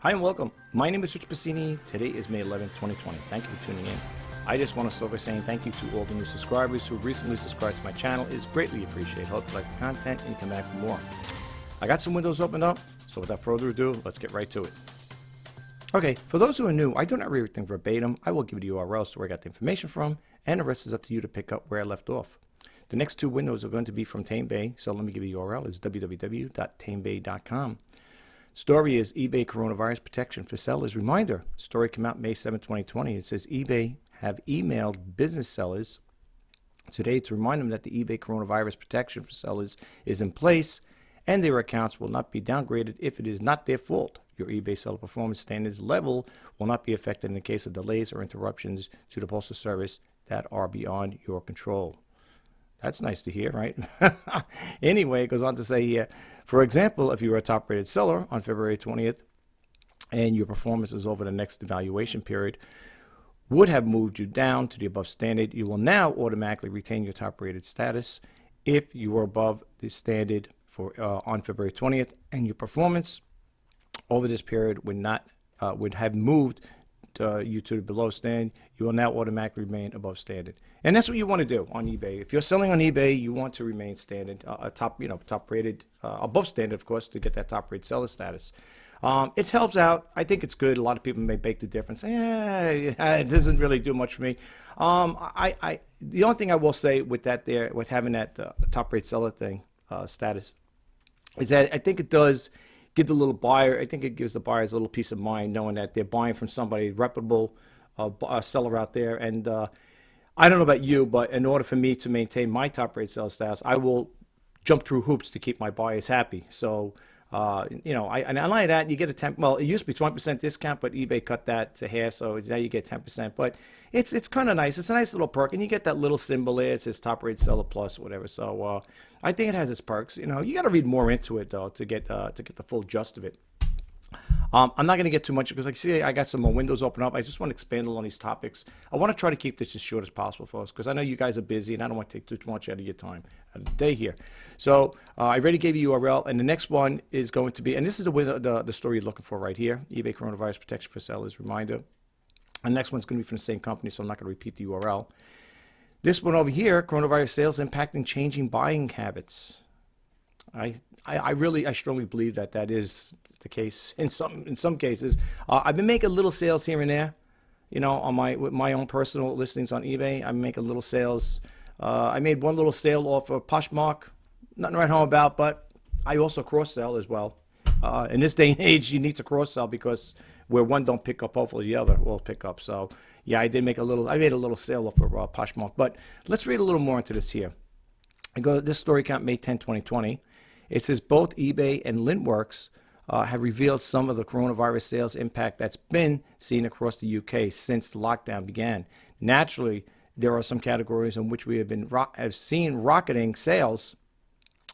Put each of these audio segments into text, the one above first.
Hi and welcome. My name is Rich Pasini. Today is May 11th, 2020. Thank you for tuning in. I just want to start by saying thank you to all the new subscribers who recently subscribed to my channel. It is greatly appreciated. Hope you like the content and come back for more. I got some windows opened up, so without further ado, let's get right to it. Okay, for those who are new, I do not read everything verbatim. I will give you the URLs to where I got the information from, and the rest is up to you to pick up where I left off. The next two windows are going to be from Terapeak, so let me give you the URL. It's www.terapeak.com. Story is eBay coronavirus protection for sellers. Reminder, story came out May 7, 2020. It says eBay have emailed business sellers today to remind them that the eBay coronavirus protection for sellers is in place and their accounts will not be downgraded if it is not their fault. Your eBay seller performance standards level will not be affected in the case of delays or interruptions to the postal service that are beyond your control. That's nice to hear, right? Anyway, it goes on to say here, for example, if you were a top-rated seller on February 20th and your performance is over the next evaluation period, would have moved you down to the above standard, you will now automatically retain your top-rated status if you were above the standard for on February 20th and your performance over this period would have moved you to the below standard. You will now automatically remain above standard, and that's what you want to do on eBay. If you're selling on eBay, you want to remain standard, top rated, above standard, of course, to get that top rated seller status. It helps out. I think it's good. A lot of people may bake the difference. It doesn't really do much for me. The only thing I will say with that with having that top rated seller thing status, is that I think it does give the little buyer, I think it gives the buyers a little peace of mind knowing that they're buying from somebody reputable, seller out there. And I don't know about you, but in order for me to maintain my top rate seller status, I will jump through hoops to keep my buyers happy. So, and I like that. You get a well, it used to be 20% discount, but eBay cut that to half, so now you get 10%. But it's kind of nice. It's a nice little perk, and you get that little symbol there. It says top rate seller plus or whatever. So I think it has its perks. You got to read more into it though to get the full gist of it. I'm not going to get too much because, like, see, I got some more windows open up. I just want to expand on these topics. I want to try to keep this as short as possible, folks, because I know you guys are busy, and I don't want to take too much out of your time out of the day here. So I already gave you URL, and the next one is going to be, and this is the story you're looking for right here, eBay coronavirus protection for sellers, reminder. And the next one's going to be from the same company, so I'm not going to repeat the URL. This one over here, coronavirus sales impacting changing buying habits. I strongly believe that is the case in some cases. I've been making little sales here and there, on with my own personal listings on eBay. I make a little sales. I made one little sale off of Poshmark. Nothing to write home about, but I also cross sell as well. In this day and age, you need to cross sell because where one don't pick up, hopefully the other will pick up. So yeah, I made a little sale off of Poshmark. But let's read a little more into this here. This story came out May 10, 2020. It says both eBay and Lintworks have revealed some of the coronavirus sales impact that's been seen across the UK since the lockdown began. Naturally, there are some categories in which we have seen rocketing sales,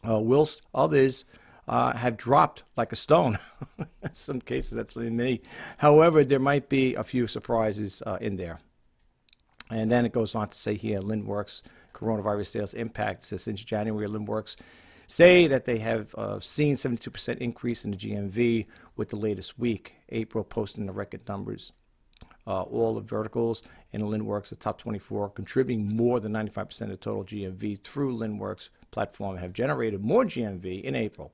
whilst others have dropped like a stone. In some cases, that's me. However, there might be a few surprises in there. And then it goes on to say here, Lintworks coronavirus sales impact. It says since January, Lintworks say that they have seen 72% increase in the GMV with the latest week. April posting the record numbers. All the verticals in Lintworks, the top 24, contributing more than 95% of the total GMV through Lintworks platform, have generated more GMV in April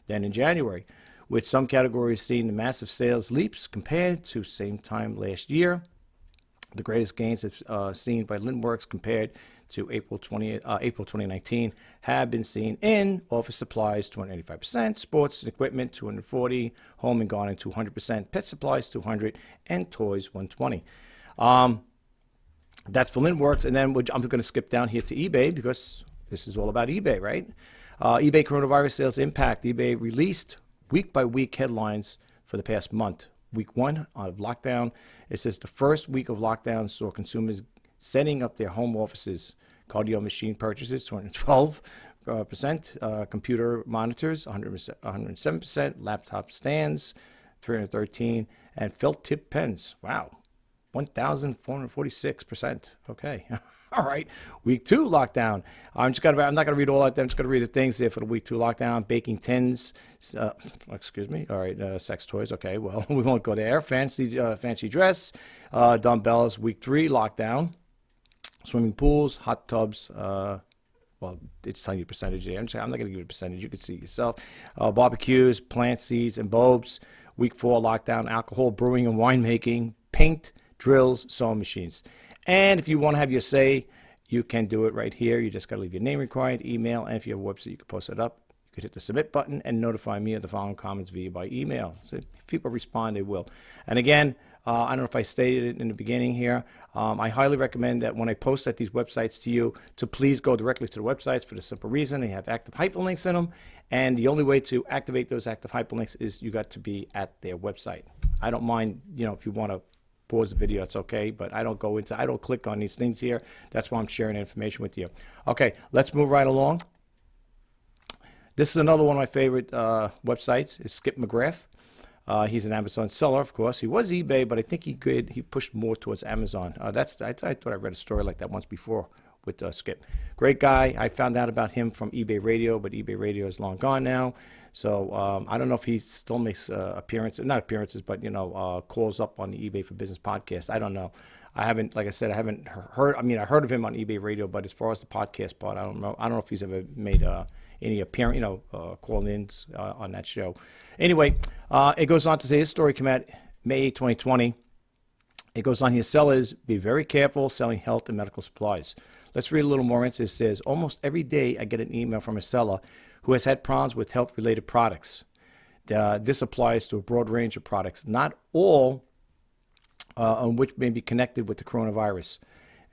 than in January, with some categories seeing the massive sales leaps compared to same time last year. The greatest gains seen by Lintworks compared to April 2019 have been seen in office supplies 285%, sports and equipment 240%, home and garden 200%, pet supplies 200%, and toys 120%. That's for Lintworks, and then I'm going to skip down here to eBay because this is all about eBay, right? eBay coronavirus sales impact. eBay released week-by-week headlines for the past month. Week 1 of lockdown, it says the first week of lockdown saw consumers setting up their home offices. Cardio machine purchases 212%, computer monitors 107%, laptop stands 313%, and felt tip pens, wow, 1,446%. Okay. All right, week 2 lockdown. I'm not gonna read all of them. I'm just gonna read the things there for the week 2 lockdown. Baking tins, excuse me. All right, sex toys. Okay, well we won't go there. Fancy dress, dumbbells. Week 3 lockdown. Swimming pools, hot tubs. Well, it's telling you percentage there. I'm not gonna give you a percentage. You can see it yourself. Barbecues, plant seeds, and bulbs. Week 4 lockdown. Alcohol, brewing, and winemaking. Paint, drills, sewing machines. And if you want to have your say, you can do it right here. You just got to leave your name required, email, and if you have a website, you can post it up. You could hit the submit button and notify me of the following comments via by email. So if people respond, they will. And again, I don't know if I stated it in the beginning here. I highly recommend that when I post at these websites to you, to please go directly to the websites for the simple reason they have active hyperlinks in them. And the only way to activate those active hyperlinks is you got to be at their website. I don't mind, if you want to pause the video, it's okay, but I don't click on these things here. That's why I'm sharing information with you. Okay, let's move right along. This is another one of my favorite websites. It's Skip McGriff. He's an Amazon seller, of course. He was eBay, but I think he pushed more towards Amazon. I thought I read a story like that once before with Skip. Great guy. I found out about him from eBay Radio, but eBay Radio is long gone now. So I don't know if he still makes not appearances, but calls up on the eBay for Business podcast. I don't know. I haven't heard. I mean, I heard of him on eBay Radio, but as far as the podcast part, I don't know. I don't know if he's ever made any appearance, call-ins on that show. Anyway, it goes on to say his story came out May 2020. It goes on here, sellers, be very careful selling health and medical supplies. Let's read a little more into it. It says, almost every day I get an email from a seller who has had problems with health-related products. This applies to a broad range of products, not all on which may be connected with the coronavirus.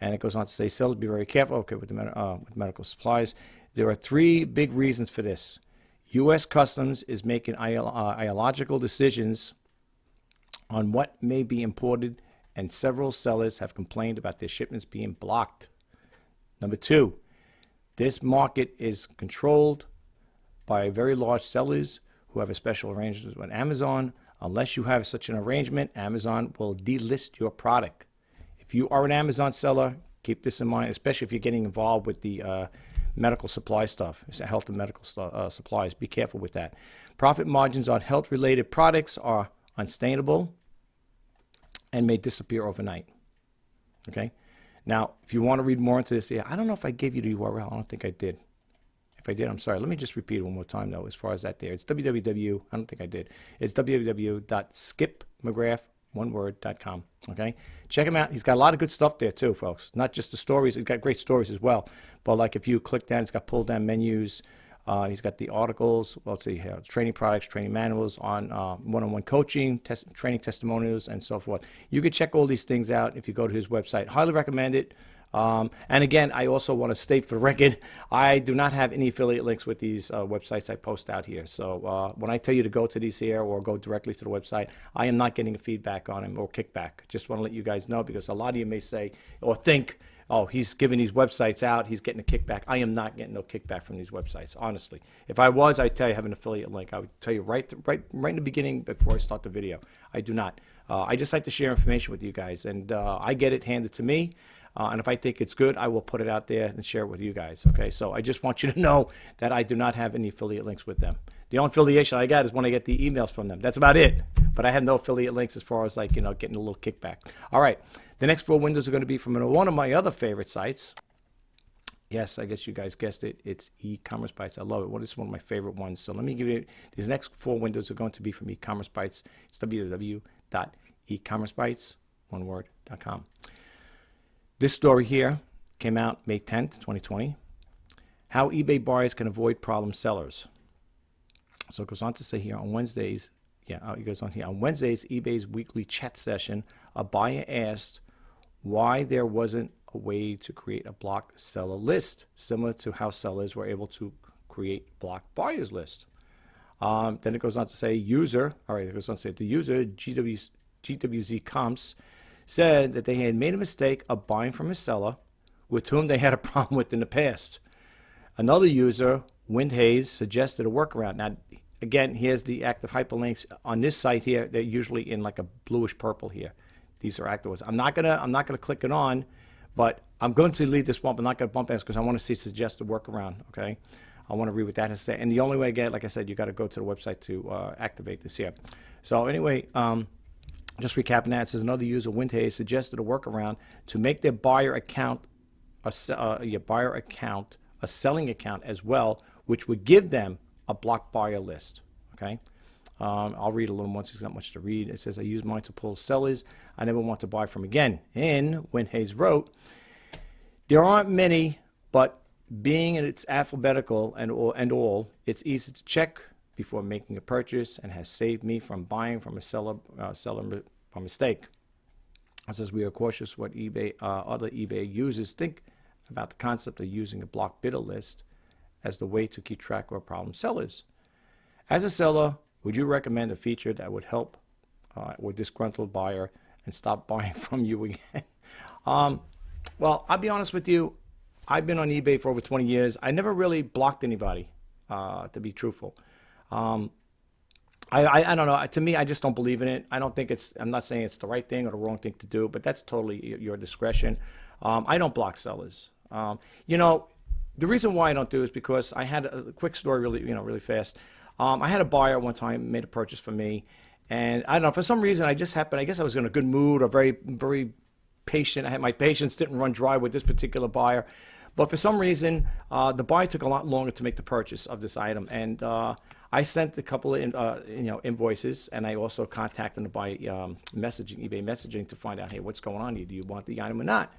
And it goes on to say, sellers, be very careful, with medical supplies. There are 3 big reasons for this. U.S. Customs is making ideological decisions on what may be imported, and several sellers have complained about their shipments being blocked. Number 2, this market is controlled by very large sellers who have a special arrangement with Amazon. Unless you have such an arrangement, Amazon will delist your product. If you are an Amazon seller, keep this in mind, especially if you're getting involved with the medical supply stuff, health and medical supplies. Be careful with that. Profit margins on health-related products are unsustainable and may disappear overnight. Okay? Now, if you want to read more into this, I don't know if I gave you the URL. I don't think I did. If I did, I'm sorry. Let me just repeat it one more time, though, as far as that there. It's www. I don't think I did. It's www.skipmcgrath.com. Okay? Check him out. He's got a lot of good stuff there, too, folks. Not just the stories. He's got great stories as well. But, like, if you click down, it's got pull-down menus. He's got the articles. Well, let's see here. Training products, training manuals on one-on-one coaching, training testimonials, and so forth. You can check all these things out if you go to his website. Highly recommend it. And again, I also want to state for the record, I do not have any affiliate links with these websites I post out here. So when I tell you to go to these here or go directly to the website, I am not getting a feedback on them or kickback. Just want to let you guys know, because a lot of you may say or think, oh, he's giving these websites out, he's getting a kickback. I am not getting no kickback from these websites, honestly. If I was, I'd tell you I have an affiliate link. I would tell you right in the beginning before I start the video. I do not. I just like to share information with you guys, and I get it handed to me. And if I think it's good, I will put it out there and share it with you guys. Okay, so I just want you to know that I do not have any affiliate links with them. The only affiliation I got is when I get the emails from them. That's about it. But I have no affiliate links as far as getting a little kickback. All right, the next 4 windows are going to be from one of my other favorite sites. Yes, I guess you guys guessed it. It's e-commerce bytes. I love it. Well, it's one of my favorite ones. So let me give you these next 4 windows are going to be from e-commerce bytes. It's www.ecommercebytes.com. This story here came out May 10th, 2020. How eBay buyers can avoid problem sellers. So it goes on to say here on Wednesdays, it goes on here. On Wednesdays, eBay's weekly chat session, a buyer asked why there wasn't a way to create a block seller list, similar to how sellers were able to create block buyers list. Then it goes on to say the user, GWZ Comps, said that they had made a mistake of buying from a seller with whom they had a problem with in the past. Another user, Windhaze, suggested a workaround. Now, again, here's the active hyperlinks on this site here. They're usually in like a bluish purple here. These are active ones. I'm not gonna click it on, But I'm going to leave this bump. I'm not going to bump ads because I want to see suggested workaround, okay? I want to read what that has to say. And the only way, again, like I said, you got to go to the website to activate this here. So anyway, just recapping that, it says another user, Windhay, suggested a workaround to make their buyer account a selling account as well, which would give them a blocked buyer list, okay? I'll read a little more. There's not much to read. It says, I use mine to pull sellers I never want to buy from again. And Windhay wrote, there aren't many, but being in its alphabetical and all, it's easy to check before making a purchase and has saved me from buying from a seller by mistake. It says we are cautious what other eBay users think about the concept of using a block bidder list as the way to keep track of problem sellers. As a seller, would you recommend a feature that would help with disgruntled buyer and stop buying from you again? Well, I'll be honest with you. I've been on eBay for over 20 years. I never really blocked anybody, to be truthful. I don't know. To me, I just don't believe in it. I don't think I'm not saying it's the right thing or the wrong thing to do, but that's totally your discretion. I don't block sellers. You know, the reason why I don't do it is because I had a quick story really fast. I had a buyer one time made a purchase for me, and I don't know, for some reason I guess I was in a good mood or very, very patient. My patience didn't run dry with this particular buyer. But for some reason, the buyer took a lot longer to make the purchase of this item, and I sent a couple of invoices, and I also contacted them by eBay messaging to find out, hey, what's going on here? Do you want the item or not?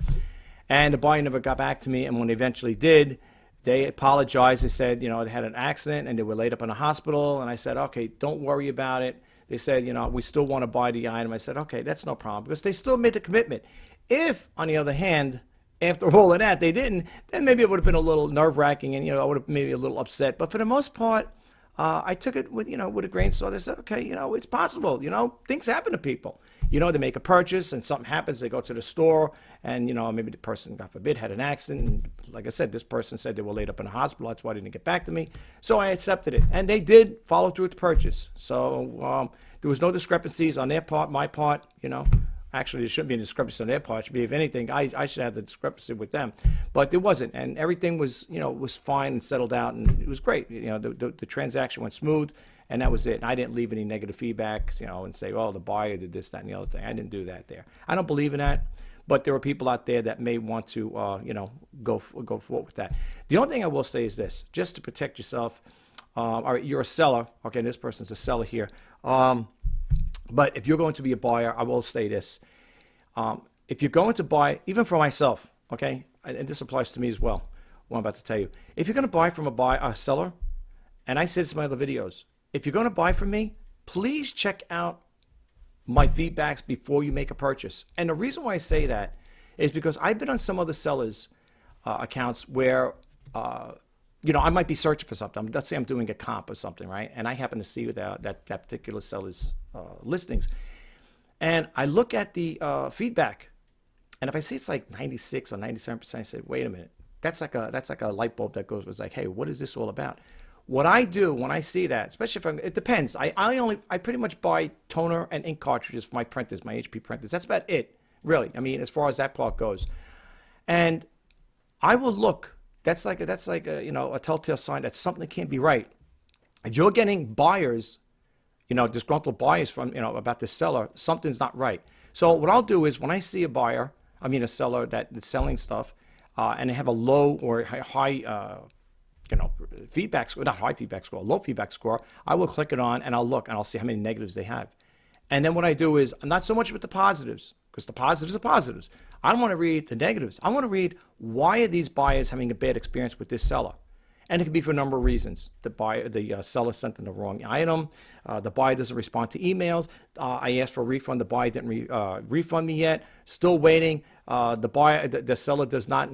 And the buyer never got back to me, and when they eventually did, they apologized. They said, they had an accident and they were laid up in a hospital, and I said, okay, don't worry about it. They said, we still want to buy the item. I said, okay, that's no problem, because they still made the commitment. If, on the other hand, after all of that, they didn't, then maybe it would have been a little nerve-wracking, and I would have maybe a little upset. But for the most part, I took it with with a grain of salt. I said, okay, it's possible. Things happen to people. They make a purchase and something happens. They go to the store, and maybe the person, God forbid, had an accident. And like I said, this person said they were laid up in a hospital. That's why they didn't get back to me. So I accepted it, and they did follow through with the purchase. So there was no discrepancies on their part, my part. Actually, there shouldn't be a discrepancy on their part. It should be, if anything, I should have the discrepancy with them. But there wasn't, and everything was, was fine and settled out, and it was great. The transaction went smooth, and that was it. And I didn't leave any negative feedback, and say, oh, the buyer did this, that, and the other thing. I didn't do that there. I don't believe in that, but there are people out there that may want to, go forward with that. The only thing I will say is this, just to protect yourself. All right, you're a seller. Okay, this person's a seller here. But if you're going to be a buyer, I will say this. If you're going to buy, even for myself, okay, and this applies to me as well, what I'm about to tell you. If you're going to buy from a seller, and I said this in my other videos, if you're going to buy from me, please check out my feedbacks before you make a purchase. And the reason why I say that is because I've been on some other sellers' accounts where, I might be searching for something. Let's say I'm doing a comp or something, right? And I happen to see that particular seller's listings. And I look at the feedback, and if I see it's like 96 or 97%, I say, wait a minute. That's like a light bulb that goes, it's like, hey, what is this all about? What I do when I see that, especially if it depends. I pretty much buy toner and ink cartridges for my printers, my HP printers. That's about it, really. I mean, as far as that part goes. And I will look. That's like a a telltale sign that something can't be right. If you're getting buyers, disgruntled buyers from about the seller, something's not right. So what I'll do is when I see a seller that's selling stuff, and they have a low or high feedback score, not high feedback score, low feedback score, I will click it on and I'll look and I'll see how many negatives they have. And then what I do is, not so much with the positives, because the positives are positives. I don't want to read the negatives. I want to read, why are these buyers having a bad experience with this seller? And it can be for a number of reasons. The seller sent in the wrong item. The buyer doesn't respond to emails. I asked for a refund. The buyer didn't refund me yet. Still waiting. The seller does not,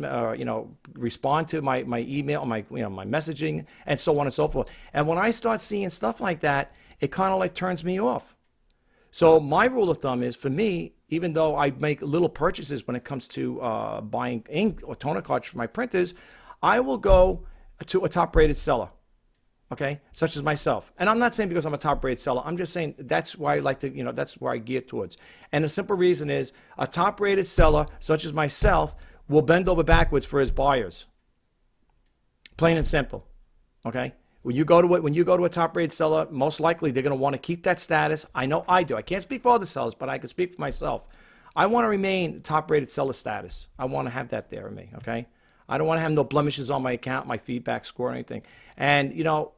respond to my email, my messaging, and so on and so forth. And when I start seeing stuff like that, it kind of like turns me off. So my rule of thumb is, for me, even though I make little purchases when it comes to buying ink or toner cartridge for my printers, I will go to a top-rated seller, okay, such as myself. And I'm not saying because I'm a top-rated seller. I'm just saying that's why I like to, that's where I gear towards. And the simple reason is, a top-rated seller, such as myself, will bend over backwards for his buyers. Plain and simple. Okay? When you go to a top-rated seller, most likely they're going to want to keep that status. I know I do. I can't speak for other sellers, but I can speak for myself. I want to remain top-rated seller status. I want to have that there in me, okay? I don't want to have no blemishes on my account, my feedback score, or anything. And, you know,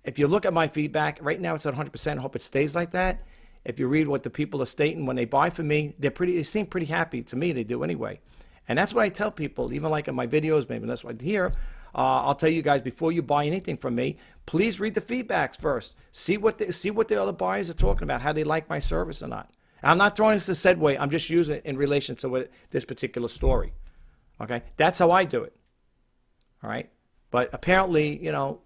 if you look at my feedback, right now it's at 100%. I hope it stays like that. If you read what the people are stating when they buy from me, they seem pretty happy. To me, they do anyway. And that's what I tell people, even like in my videos, maybe that's what I hear. I'll tell you guys, before you buy anything from me, please read the feedbacks first. See what the other buyers are talking about, how they like my service or not. I'm not throwing this to segue. I'm just using it in relation to this particular story. Okay? That's how I do it. All right? But apparently, you know,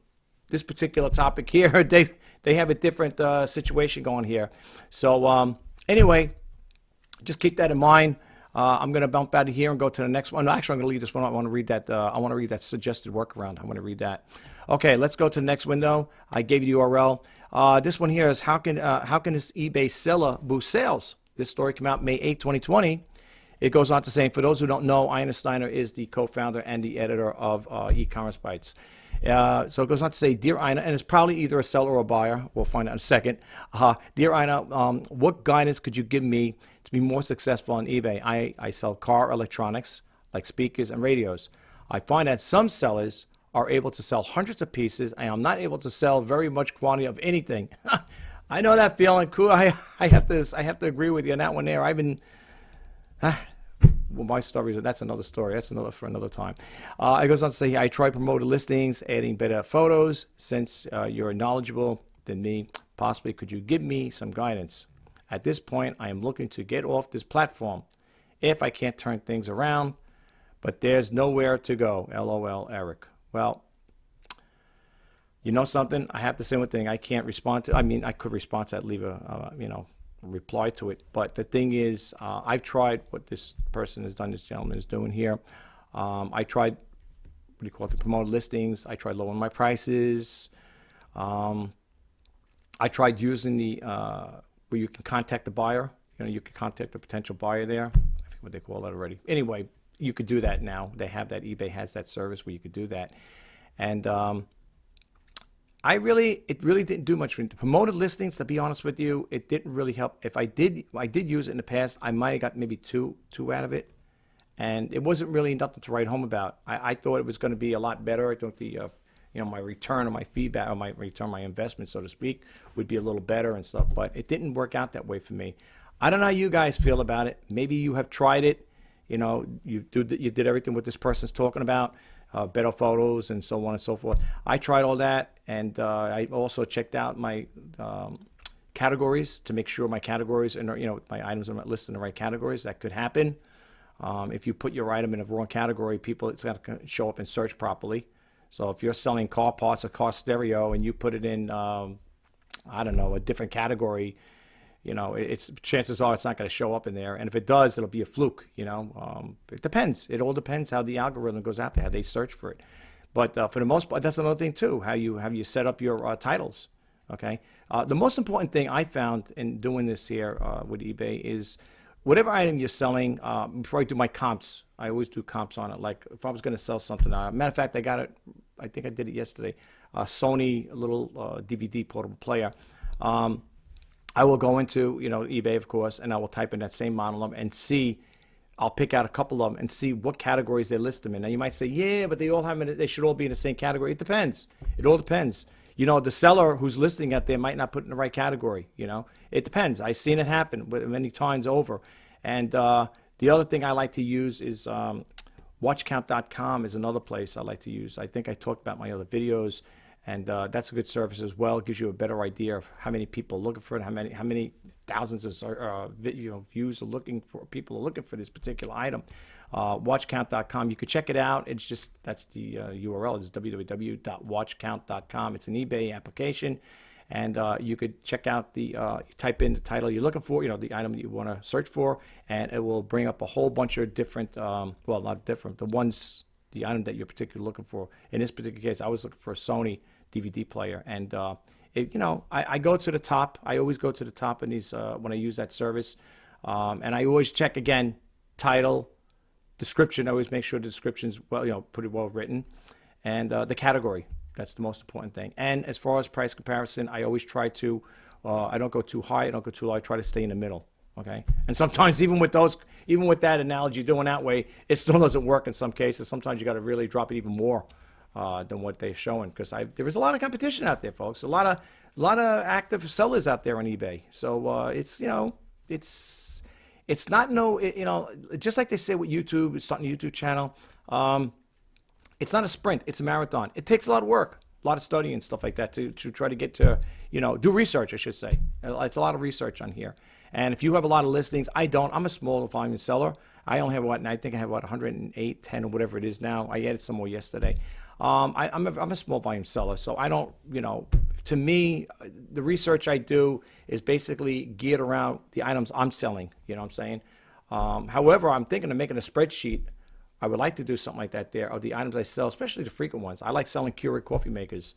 this particular topic here, they have a different situation going here. So anyway, just keep that in mind. I'm going to bump out of here and go to the next one. No, actually, I'm going to leave this one. I want to read that. I want to read that suggested workaround. I want to read that. Okay, let's go to the next window. I gave you the URL. This one here is how can this eBay seller boost sales? This story came out May 8, 2020. It goes on to say, for those who don't know, Ina Steiner is the co-founder and the editor of E-Commerce Bytes. So it goes on to say, Dear Ina, and it's probably either a seller or a buyer. We'll find out in a second. Dear Ina, what guidance could you give me to be more successful on eBay? I sell car electronics like speakers and radios. I find that some sellers are able to sell hundreds of pieces, and I'm not able to sell very much quantity of anything. I know that feeling. Cool. I have to agree with you on that one there. I've been. Well, my story is that's another story. That's for another time. It goes on to say, I try promoted listings, adding better photos. Since you're knowledgeable than me, possibly could you give me some guidance? At this point, I am looking to get off this platform if I can't turn things around, but there's nowhere to go. LOL, Eric. Well, you know something? I have to say one thing. I can't respond to. I mean, I could respond to that, leave a reply to it. But the thing is, I've tried what this person has done, this gentleman is doing here. I tried, what do you call it, the promoted listings. I tried lowering my prices. I tried using the, where you can contact the buyer. You know, you can contact the potential buyer there. I forget what they call that already. Anyway, you could do that now. They have that. eBay has that service where you could do that. And it really didn't do much for me. The promoted listings, to be honest with you, it didn't really help. If I did use it in the past, I might have got maybe two out of it, and it wasn't really nothing to write home about. I thought it was going to be a lot better. I thought the my return on my feedback, or my return on my investment, so to speak, would be a little better and stuff. But it didn't work out that way for me. I don't know how you guys feel about it. Maybe you have tried it. You know, you did everything what this person's talking about. Better photos and so on and so forth. I tried all that, and I also checked out my categories to make sure my categories and my items are listed in the right categories. That could happen. If you put your item in a wrong category, it's going to show up in search properly. So if you're selling car parts or car stereo and you put it in, I don't know, a different category, chances are it's not going to show up in there. And if it does, it'll be a fluke, It depends. It all depends how the algorithm goes out there, how they search for it. But for the most part, that's another thing too, how you set up your titles, okay? The most important thing I found in doing this here with eBay is whatever item you're selling, before I do my comps, I always do comps on it. Like if I was going to sell something, matter of fact, I got it, I think I did it yesterday, Sony, a little DVD portable player. I will go into, eBay, of course, and I will type in that same model number and see. I'll pick out a couple of them and see what categories they list them in. Now, you might say, yeah, but they should all be in the same category. It depends. It all depends. The seller who's listing it there might not put in the right category. It depends. I've seen it happen many times over. And the other thing I like to use is watchcount.com is another place I like to use. I think I talked about my other videos. And that's a good service as well. It gives you a better idea of how many people are looking for it, how many thousands of views are looking for, people are looking for this particular item. Watchcount.com. You could check it out. It's just, that's the URL. It's www.watchcount.com. It's an eBay application, and you could check out you type in the title you're looking for, the item that you want to search for, and it will bring up a whole bunch of different, well, not different, the item that you're particularly looking for. In this particular case, I was looking for a Sony DVD player, and I go to the top. I always go to the top in these when I use that service, and I always check again title, description. I always make sure the description's well, pretty well written, and the category. That's the most important thing. And as far as price comparison, I always try to, I don't go too high, I don't go too low. I try to stay in the middle. Okay. And sometimes even with that analogy doing that way, it still doesn't work in some cases. Sometimes you got to really drop it even more than what they're showing, because there is a lot of competition out there, folks. A lot of active sellers out there on eBay. So it's not just like they say with YouTube, starting a YouTube channel. It's not a sprint, it's a marathon. It takes a lot of work, a lot of studying and stuff like that to try to get to, do research, I should say. It's a lot of research on here. And if you have a lot of listings, I don't. I'm a small volume seller. I only have I think I have 108, 10 or whatever it is now. I added some more yesterday. I'm a small volume seller, so I don't, to me, the research I do is basically geared around the items I'm selling, you know what I'm saying? However, I'm thinking of making a spreadsheet. I would like to do something like that there of the items I sell, especially the frequent ones. I like selling Keurig coffee makers,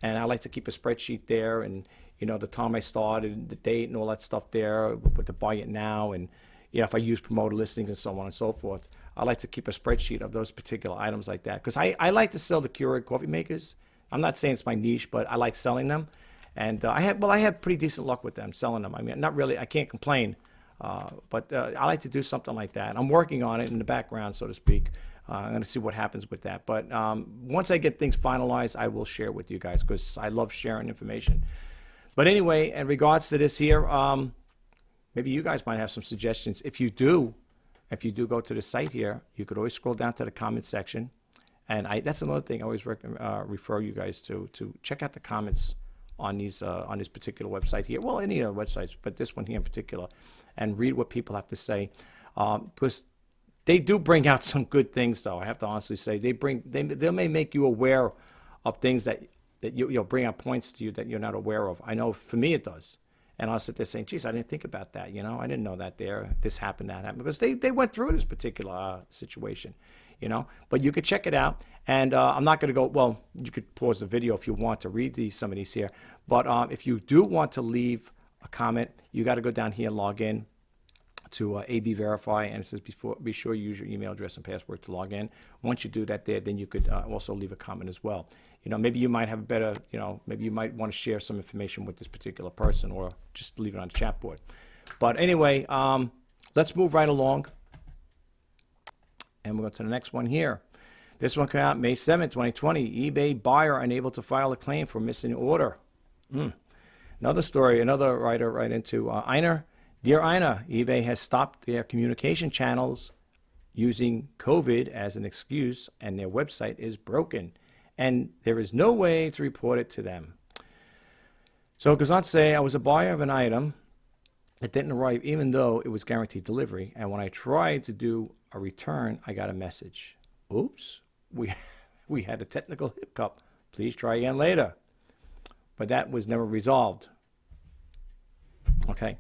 and I like to keep a spreadsheet there, and the time I started, the date, and all that stuff there, but to buy it now, and if I use promoted listings and so on and so forth. I like to keep a spreadsheet of those particular items like that, because I like to sell the Keurig coffee makers. I'm not saying it's my niche, but I like selling them, and I had pretty decent luck with them, selling them. I mean, not really, I can't complain. But I like to do something like that. I'm working on it in the background, so to speak. I'm going to see what happens with that. But once I get things finalized, I will share with you guys, because I love sharing information. But anyway, in regards to this here, maybe you guys might have some suggestions. If you do go to the site here, you could always scroll down to the comments section. And that's another thing I always refer you guys to check out the comments on this particular website here. Well, any other websites, but this one here in particular, and read what people have to say, because they do bring out some good things, though. I have to honestly say they may make you aware of things that you'll bring out points to you that you're not aware of. I know for me it does, and I'll sit there saying, "Geez, I didn't think about that. I didn't know that this happened, that happened," because they went through this particular situation. But you could check it out, and I'm not going to go. Well, you could pause the video if you want to read some of these here. But if you do want to leave a comment, you got to go down here and log in to AB Verify, and it says be sure you use your email address and password to log in. Once you do that there, then you could also leave a comment as well. Maybe you might have a better, maybe you might want to share some information with this particular person, or just leave it on the chat board. But anyway, let's move right along. And we'll go to the next one here. This one came out May 7, 2020. eBay buyer unable to file a claim for missing order. Another story, another writer right into Einer. Dear Einer, eBay has stopped their communication channels using COVID as an excuse, and their website is broken, and there is no way to report it to them. So it goes on to say, I was a buyer of an item. It didn't arrive even though it was guaranteed delivery, and when I tried to do a return, I got a message. Oops, we had a technical hiccup. Please try again later. But that was never resolved. Okay,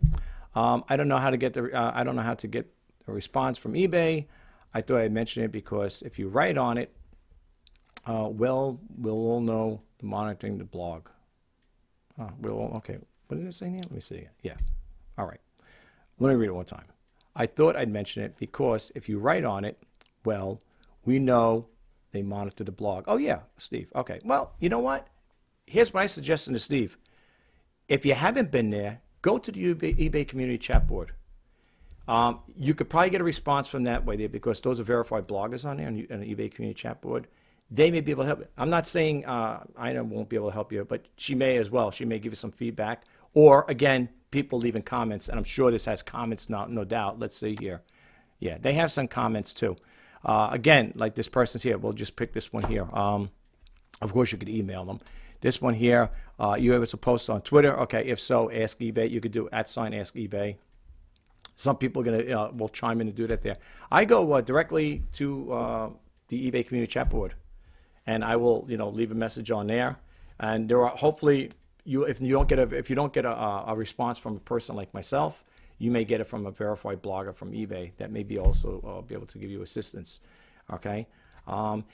I don't know how to get a response from eBay. I thought I'd mention it because if you write on it, we'll all know the monitoring the blog. Okay. What did it say here? Let me see again. Yeah. All right. Let me read it one time. I thought I'd mention it because if you write on it, well, we know they monitor the blog. Oh, yeah, Steve. Okay. Well, you know what? Here's my suggestion to Steve. If you haven't been there, go to the eBay community chat board. You could probably get a response from that way there, because those are verified bloggers on there on the eBay community chat board. They may be able to help you. I'm not saying Ina won't be able to help you, but she may as well. She may give you some feedback. Or, again, people leaving comments, and I'm sure this has comments, no doubt. Let's see here. Yeah, they have some comments too. Again, like this person's here. We'll just pick this one here. Of course, you could email them. This one here, you able to post on Twitter? Okay, if so, ask eBay. You could do @ask eBay. Some people will chime in and do that there. I go directly to the eBay community chat board, and I will leave a message on there. And there are hopefully if you don't get a response from a person like myself, you may get it from a verified blogger from eBay that may be also be able to give you assistance. Okay.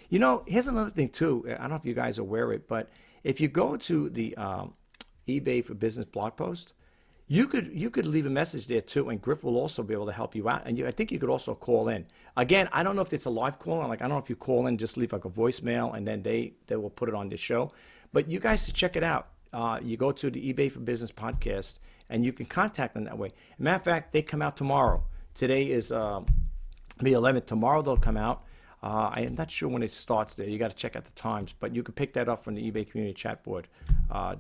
Here's another thing too. I don't know if you guys are aware of it, but if you go to the eBay for Business blog post, You could leave a message there too, and Griff will also be able to help you out. And I think you could also call in. Again, I don't know if it's a live call. Like I don't know if you call in, just leave like a voicemail, and then they will put it on the show. But you guys should check it out. You go to the eBay for Business podcast, and you can contact them that way. Matter of fact, they come out tomorrow. Today is the 11th. Tomorrow they'll come out. I am not sure when it starts there. You got to check out the times, but you can pick that up from the eBay community chat board.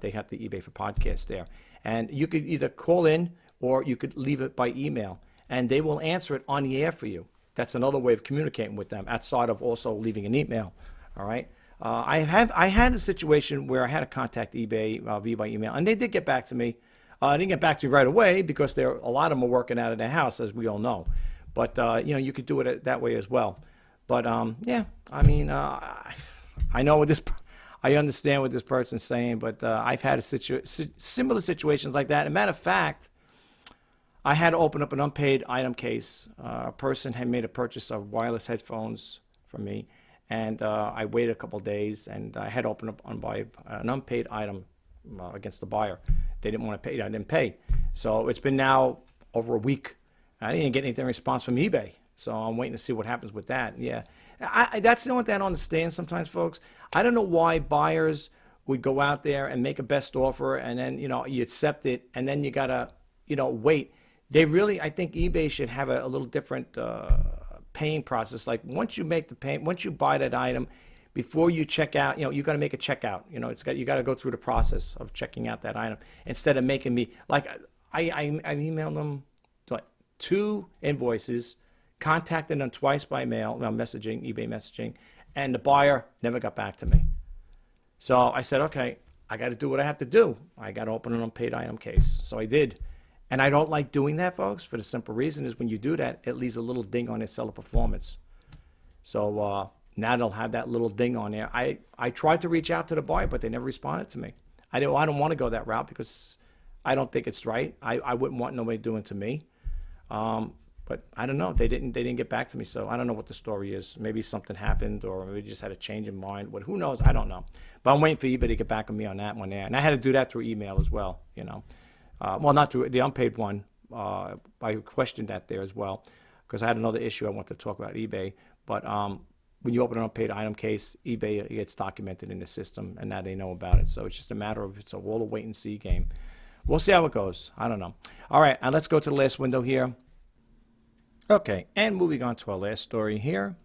They have the eBay for podcast there. And you could either call in or you could leave it by email, and they will answer it on the air for you. That's another way of communicating with them outside of also leaving an email. All right. I had a situation where I had to contact eBay via email, and they did get back to me. They didn't get back to me right away because a lot of them are working out of their house, as we all know. But you could do it that way as well. But yeah, I mean, I know what this. I understand what this person's saying, but I've had similar situations like that. As a matter of fact, I had to open up an unpaid item case. A person had made a purchase of wireless headphones from me, and I waited a couple of days, and I had to open up an unpaid item against the buyer. They didn't want to pay. I didn't pay. So it's been now over a week. I didn't get anything response from eBay. So I'm waiting to see what happens with that. Yeah, that's the only thing I don't understand sometimes, folks. I don't know why buyers would go out there and make a best offer, and then you accept it, and then you gotta wait. They really, I think eBay should have a little different paying process. Like once you make the payment, once you buy that item, before you check out, you got to make a checkout. You got to go through the process of checking out that item instead of making me like I emailed them 2 invoices. Contacted them twice by mail, messaging, eBay messaging, and the buyer never got back to me. So I said, okay, I got to do what I have to do. I got to open an unpaid item case. So I did. And I don't like doing that, folks, for the simple reason is when you do that, it leaves a little ding on their seller performance. So now they'll have that little ding on there. I tried to reach out to the buyer, but they never responded to me. I don't want to go that route because I don't think it's right. I wouldn't want nobody doing it to me. But I don't know. They didn't get back to me, so I don't know what the story is. Maybe something happened, or maybe just had a change in mind. Who knows? I don't know. But I'm waiting for eBay to get back on me on that one there, and I had to do that through email as well. Well, not through the unpaid one. I questioned that there as well because I had another issue I wanted to talk about eBay. But when you open an unpaid item case, eBay gets documented in the system, and now they know about it. So it's just a matter of it's a all a wait and see game. We'll see how it goes. I don't know. All right, and let's go to the last window here. Okay, and moving on to our last story here.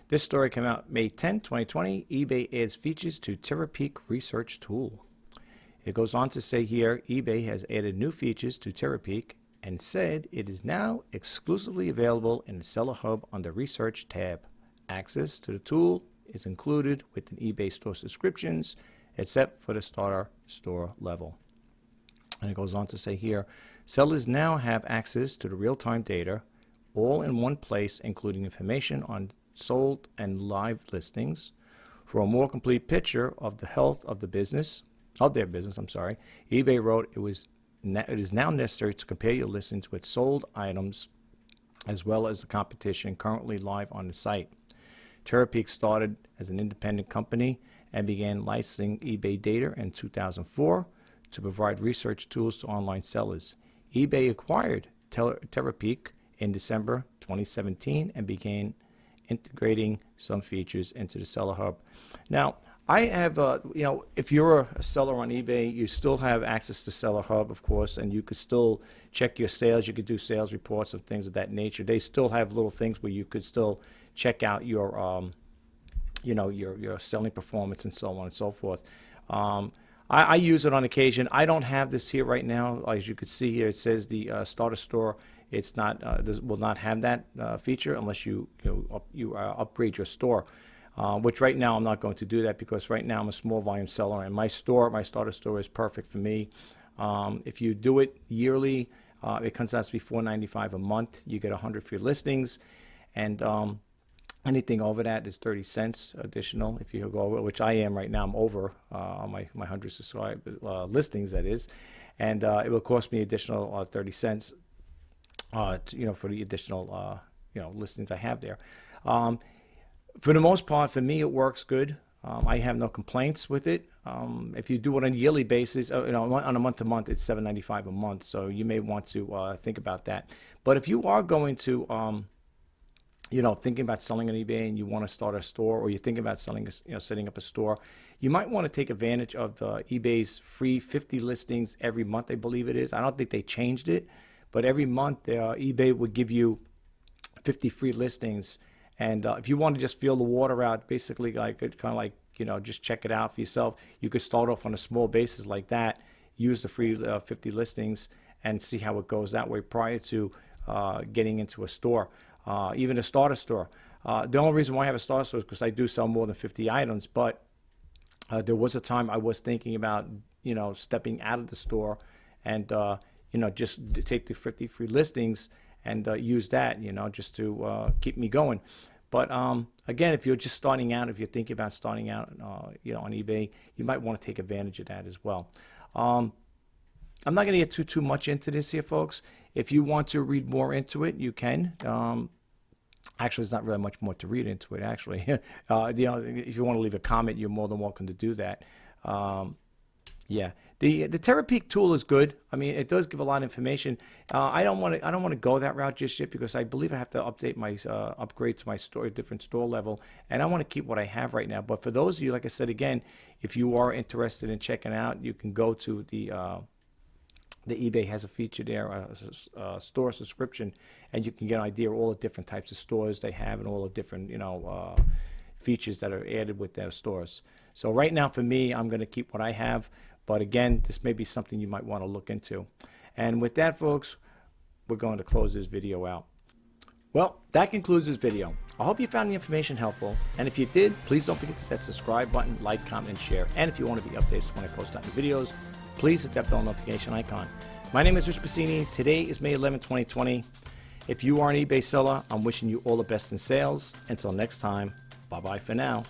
This story came out May 10, 2020. eBay adds features to Terapeak research tool. It goes on to say here, eBay has added new features to Terapeak and said it is now exclusively available in the Seller Hub on the Research tab. Access to the tool is included within eBay store subscriptions, except for the starter store level. And it goes on to say here, sellers now have access to the real-time data all in one place, including information on sold and live listings. For a more complete picture of the health of their business, eBay wrote it is now necessary to compare your listings with sold items as well as the competition currently live on the site. Terapeak started as an independent company and began licensing eBay data in 2004 to provide research tools to online sellers. eBay acquired Terapeak in December 2017 and began integrating some features into the Seller Hub. Now, I have, if you're a seller on eBay, you still have access to Seller Hub, of course, and you could still check your sales. You could do sales reports and things of that nature. They still have little things where you could still check out your, your selling performance and so on and so forth. I use it on occasion. I don't have this here right now. As you can see here, it says the starter store. It's not will not have that feature unless you upgrade your store. Which right now I'm not going to do that because right now I'm a small volume seller and my starter store is perfect for me. If you do it yearly, it comes out to be $4.95 a month. You get 100 free listings, and anything over that is 30 cents additional. If you go over, which I am right now, I'm over on my 100 listings, that is, and it will cost me additional 30 cents. For the additional listings I have there. For the most part, for me, it works good. I have no complaints with it. If you do it on a yearly basis, on a month-to-month, it's $7.95 a month. So you may want to think about that. But if you are going to, thinking about selling on eBay and you want to start a store, or you're thinking about setting up a store, you might want to take advantage of eBay's free 50 listings every month, I believe it is. I don't think they changed it, but every month eBay would give you 50 free listings. And if you want to just feel the water out, basically just check it out for yourself, you could start off on a small basis like that, use the free 50 listings and see how it goes that way prior to getting into a store, even a starter store. The only reason why I have a starter store is because I do sell more than 50 items, but there was a time I was thinking about, stepping out of the store and, just take the 50 free listings and use that, just to keep me going. But again, if you're just starting out, if you're thinking about starting out, on eBay, you might want to take advantage of that as well. I'm not going to get too much into this here, folks. If you want to read more into it, you can. Actually, there's not really much more to read into it, actually. If you want to leave a comment, you're more than welcome to do that. Yeah, the Terapeak tool is good. I mean, it does give a lot of information. I don't want to go that route just yet because I believe I have to update my upgrade to my store, different store level, and I want to keep what I have right now. But for those of you, like I said again, if you are interested in checking out, you can go to the eBay has a feature there, a store subscription, and you can get an idea of all the different types of stores they have and all the different features that are added with their stores. So right now for me, I'm going to keep what I have. But again, this may be something you might want to look into. And with that, folks, we're going to close this video out. Well, that concludes this video. I hope you found the information helpful. And if you did, please don't forget to hit that subscribe button, like, comment, and share. And if you want to be updated when I post out new videos, please hit that bell notification icon. My name is Rich Pasini. Today is May 11, 2020. If you are an eBay seller, I'm wishing you all the best in sales. Until next time, bye-bye for now.